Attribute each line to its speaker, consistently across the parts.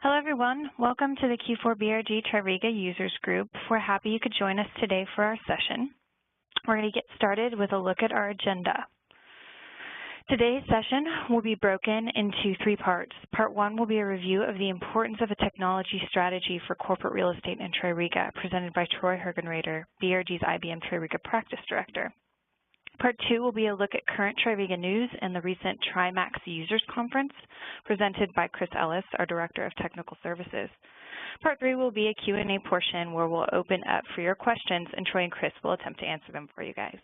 Speaker 1: Hello, everyone. Welcome to the Q4 BRG TRIRIGA Users Group. We're happy you could join us today for our session. We're going to get started with a look at our agenda. Today's session will be broken into three parts. Part one will be a review of the importance of a technology strategy for corporate real estate in TRIRIGA, presented by Troy Hergenrader, BRG's IBM TRIRIGA Practice Director. Part two will be a look at current TRIRIGA news and the recent TriMax Users Conference, presented by Chris Ellis, our Director of Technical Services. Part three will be a Q&A portion where we'll open up for your questions, and Troy and Chris will attempt to answer them for you guys.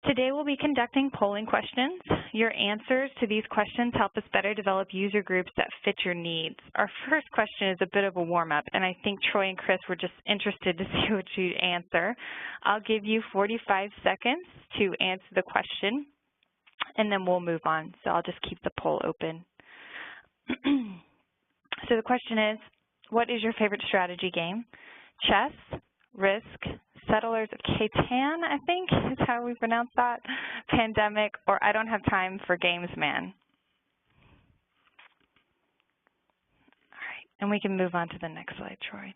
Speaker 1: Today we'll be conducting polling questions. Your answers to these questions help us better develop user groups that fit your needs. Our first question is a bit of a warm-up, and I think Troy and Chris were just interested to see what you answer. I'll give you 45 seconds to answer the question, and then we'll move on. So I'll just keep the poll open. So the question is, what is your favorite strategy game? Chess, Risk, Settlers of Catan, I think is how we pronounce that, Pandemic, or I Don't Have Time for Games Man. All right, and we can move on to the next slide, Troy.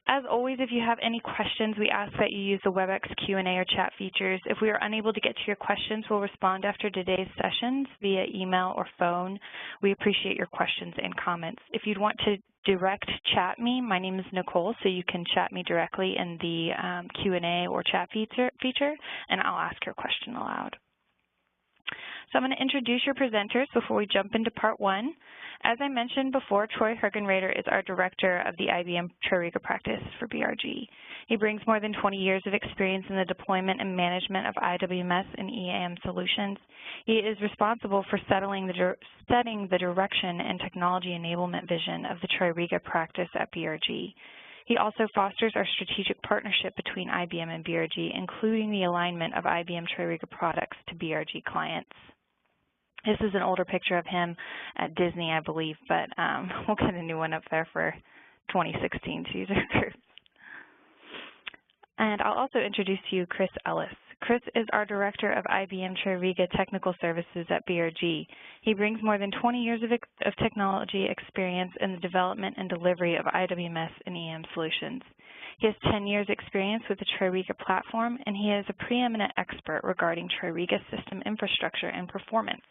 Speaker 1: As always, if you have any questions, we ask that you use the WebEx Q&A or chat features. If we are unable to get to your questions, we'll respond after today's sessions via email or phone. We appreciate your questions and comments. If you'd want to direct chat me, my name is Nicole, so you can chat me directly in the Q&A or chat feature, and I'll ask your question aloud. So I'm going to introduce your presenters before we jump into part one. As I mentioned before, Troy Hergenrader is our Director of the IBM TRIRIGA practice for BRG. He brings more than 20 years of experience in the deployment and management of IWMS and EAM solutions. He is responsible for setting the direction and technology enablement vision of the TRIRIGA practice at BRG. He also fosters our strategic partnership between IBM and BRG, including the alignment of IBM TRIRIGA products to BRG clients. This is an older picture of him at Disney, I believe, but we'll get a new one up there for 2016 user groups. And I'll also introduce to you Chris Ellis. Chris is our Director of IBM TRIRIGA Technical Services at BRG. He brings more than 20 years of technology experience in the development and delivery of IWMS and EM solutions. He has 10 years experience with the TRIRIGA platform, and he is a preeminent expert regarding TRIRIGA system infrastructure and performance.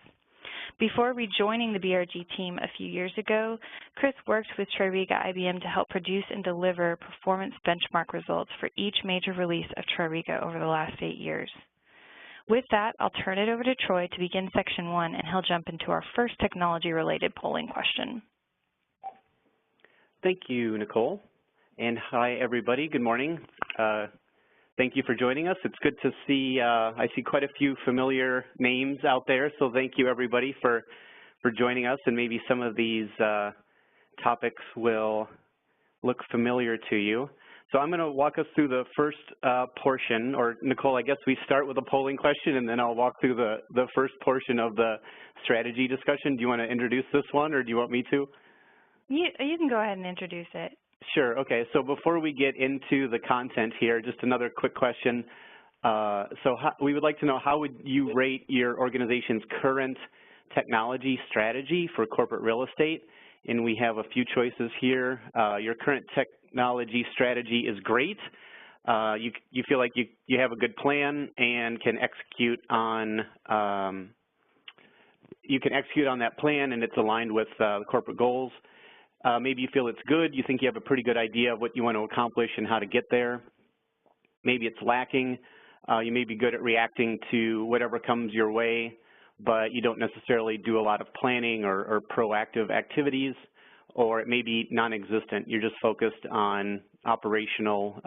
Speaker 1: Before rejoining the BRG team a few years ago, Chris worked with TRIRIGA IBM to help produce and deliver performance benchmark results for each major release of TRIRIGA over the last 8 years. With that, I'll turn it over to Troy to begin section one, and he'll jump into our first technology-related polling question.
Speaker 2: Thank you, Nicole. And hi, everybody. Good morning. Thank you for joining us. It's good to see, I see quite a few familiar names out there, so thank you everybody for joining us, and maybe some of these topics will look familiar to you. So I'm going to walk us through the first portion, or Nicole, I guess we start with a polling question, and then I'll walk through the first portion of the strategy discussion. Do you want to introduce this one, or do you want me to?
Speaker 1: You can go ahead and introduce it.
Speaker 2: Sure. Okay. So before we get into the content here, just another quick question. We would like to know, how would you rate your organization's current technology strategy for corporate real estate? And we have a few choices here. Your current technology strategy is great. You feel like you have a good plan and can execute on that plan, and it's aligned with corporate goals. Maybe you feel it's good, you think you have a pretty good idea of what you want to accomplish and how to get there. Maybe it's lacking. You may be good at reacting to whatever comes your way, but you don't necessarily do a lot of planning or proactive activities, or it may be non-existent. You're just focused on operational,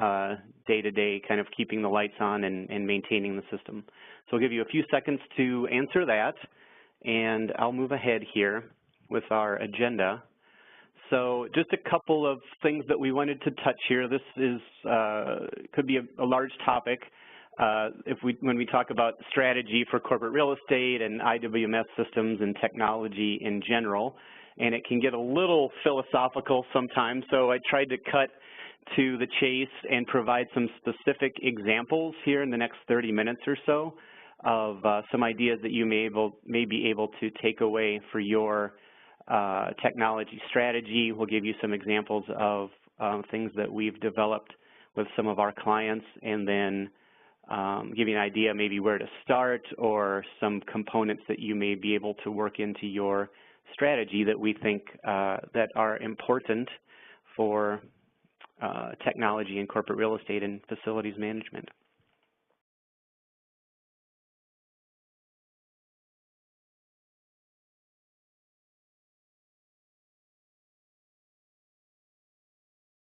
Speaker 2: day-to-day, kind of keeping the lights on and maintaining the system. So I'll give you a few seconds to answer that, and I'll move ahead here with our agenda. So just a couple of things that we wanted to touch here. This is could be a large topic when we talk about strategy for corporate real estate and IWMS systems and technology in general, and it can get a little philosophical sometimes. So I tried to cut to the chase and provide some specific examples here in the next 30 minutes or so of some ideas that you may be able to take away for your technology strategy. We'll give you some examples of things that we've developed with some of our clients, and then give you an idea maybe where to start or some components that you may be able to work into your strategy that we think that are important for technology and corporate real estate and facilities management.